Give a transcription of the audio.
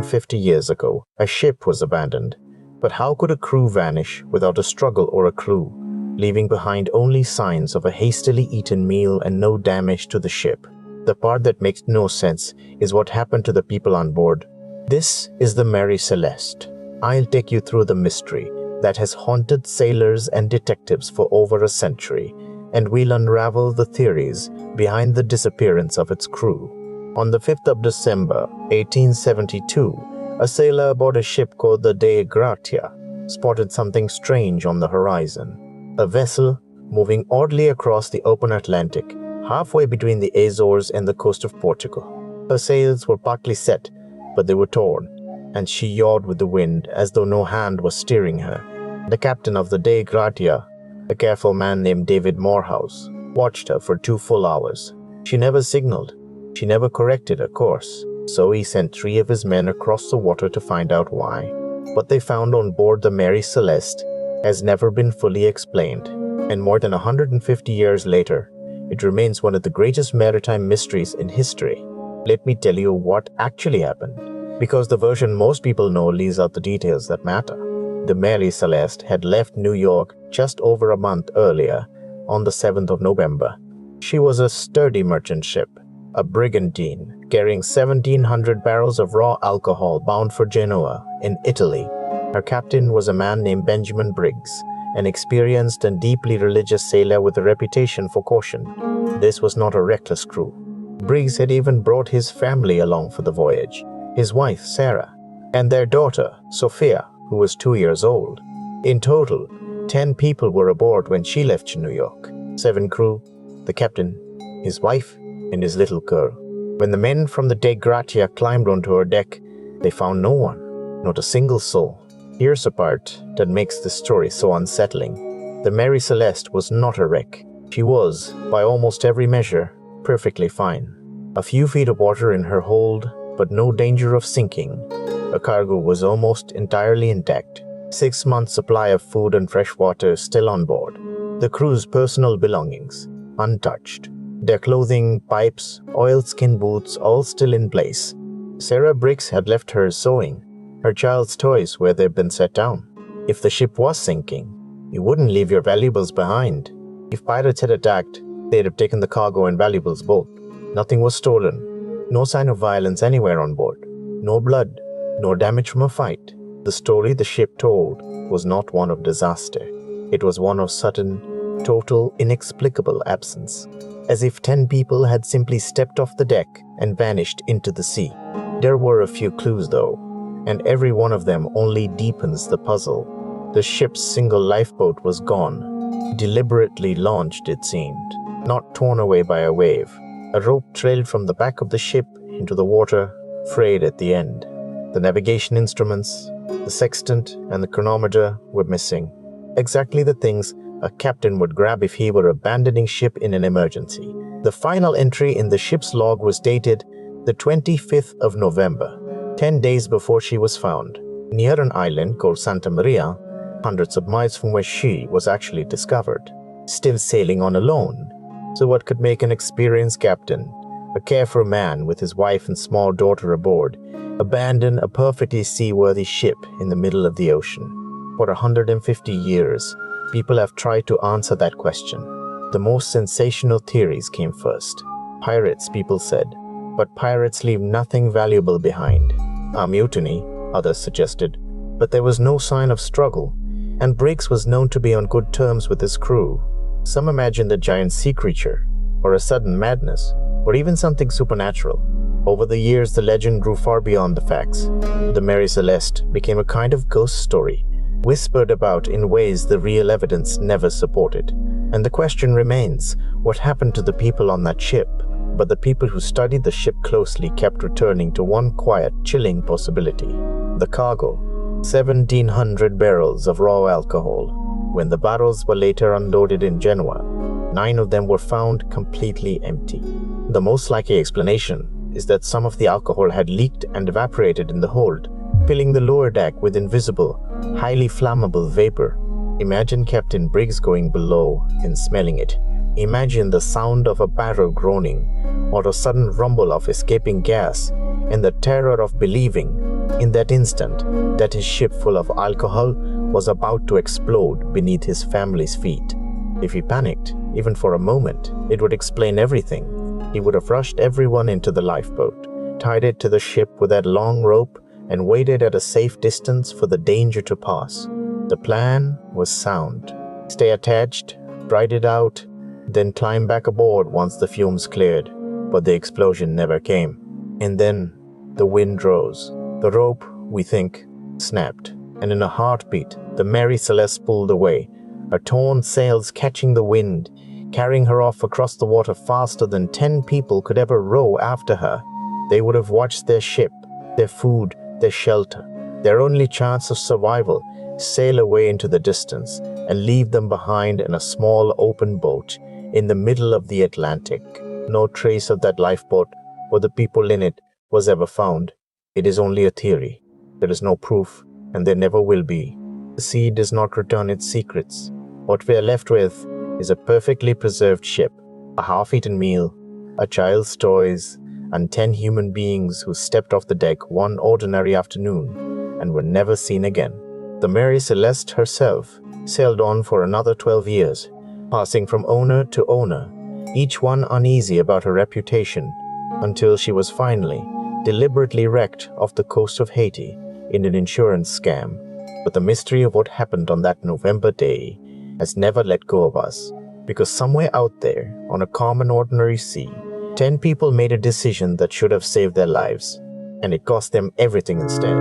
150 years ago, a ship was abandoned. But how could a crew vanish without a struggle or a clue, leaving behind only signs of a hastily eaten meal and no damage to the ship? The part that makes no sense is what happened to the people on board. This is the Mary Celeste. I'll take you through the mystery that has haunted sailors and detectives for over a century, and we'll unravel the theories behind the disappearance of its crew. On the 5th of December, 1872, a sailor aboard a ship called the De Gratia spotted something strange on the horizon. A vessel moving oddly across the open Atlantic, halfway between the Azores and the coast of Portugal. Her sails were partly set, but they were torn, and she yawed with the wind as though no hand was steering her. The captain of the De Gratia, a careful man named David Morehouse, watched her for 2 full hours. She never signaled. She never corrected her course, so he sent 3 of his men across the water to find out why. What they found on board the Mary Celeste has never been fully explained, and more than 150 years later, it remains one of the greatest maritime mysteries in history. Let me tell you what actually happened, because the version most people know leaves out the details that matter. The Mary Celeste had left New York just over a month earlier, on the 7th of November. She was a sturdy merchant ship, a brigantine, carrying 1,700 barrels of raw alcohol bound for Genoa, in Italy. Her captain was a man named Benjamin Briggs, an experienced and deeply religious sailor with a reputation for caution. This was not a reckless crew. Briggs had even brought his family along for the voyage, his wife Sarah, and their daughter Sophia, who was 2 years old. In total, 10 people were aboard when she left New York. 7 crew, the captain, his wife, and his little girl. When the men from the De Gratia climbed onto her deck, they found no one, not a single soul. Here's a part that makes this story so unsettling. The Mary Celeste was not a wreck. She was, by almost every measure, perfectly fine. A few feet of water in her hold, but no danger of sinking. Her cargo was almost entirely intact. 6 months' supply of food and fresh water still on board. The crew's personal belongings, untouched. Their clothing, pipes, oilskin boots, all still in place. Sarah Briggs had left hers sewing, her child's toys where they'd been set down. If the ship was sinking, you wouldn't leave your valuables behind. If pirates had attacked, they'd have taken the cargo and valuables both. Nothing was stolen. No sign of violence anywhere on board. No blood. No damage from a fight. The story the ship told was not one of disaster. It was one of sudden, total, inexplicable absence. As if 10 people had simply stepped off the deck and vanished into the sea. There were a few clues though, and every one of them only deepens the puzzle. The ship's single lifeboat was gone. Deliberately launched, it seemed, not torn away by a wave. A rope trailed from the back of the ship into the water, frayed at the end. The navigation instruments, the sextant, and the chronometer were missing. Exactly the things a captain would grab if he were abandoning ship in an emergency. The final entry in the ship's log was dated the 25th of November, 10 days before she was found, near an island called Santa Maria, hundreds of miles from where she was actually discovered, still sailing on alone. So what could make an experienced captain, a careful man with his wife and small daughter aboard, abandon a perfectly seaworthy ship in the middle of the ocean? For 150 years, people have tried to answer that question. The most sensational theories came first. Pirates, people said, but pirates leave nothing valuable behind. A mutiny, others suggested, but there was no sign of struggle, and Briggs was known to be on good terms with his crew. Some imagined a giant sea creature, or a sudden madness, or even something supernatural. Over the years, the legend grew far beyond the facts. The Mary Celeste became a kind of ghost story, whispered about in ways the real evidence never supported. And the question remains, what happened to the people on that ship? But the people who studied the ship closely kept returning to one quiet, chilling possibility. The cargo, 1,700 barrels of raw alcohol. When the barrels were later unloaded in Genoa, 9 of them were found completely empty. The most likely explanation is that some of the alcohol had leaked and evaporated in the hold, filling the lower deck with invisible, highly flammable vapor. Imagine Captain Briggs going below and smelling it. Imagine the sound of a barrel groaning, or a sudden rumble of escaping gas, and the terror of believing in that instant that his ship full of alcohol was about to explode beneath his family's feet. If he panicked, even for a moment, it would explain everything. He would have rushed everyone into the lifeboat, tied it to the ship with that long rope, and waited at a safe distance for the danger to pass. The plan was sound. Stay attached, ride it out, then climb back aboard once the fumes cleared. But the explosion never came. And then the wind rose. The rope, we think, snapped, and in a heartbeat, the Mary Celeste pulled away, her torn sails catching the wind, carrying her off across the water faster than 10 people could ever row after her. They would have watched their ship, their food, their shelter, their only chance of survival, sail away into the distance and leave them behind in a small open boat in the middle of the Atlantic. No trace of that lifeboat or the people in it was ever found. It is only a theory. There is no proof, and there never will be. The sea does not return its secrets. What we are left with is a perfectly preserved ship, a half-eaten meal, a child's toys, and 10 human beings who stepped off the deck one ordinary afternoon and were never seen again. The Mary Celeste herself sailed on for another 12 years, passing from owner to owner, each one uneasy about her reputation, until she was finally deliberately wrecked off the coast of Haiti in an insurance scam. But the mystery of what happened on that November day has never let go of us, because somewhere out there on a common ordinary sea, 10 people made a decision that should have saved their lives, and it cost them everything instead.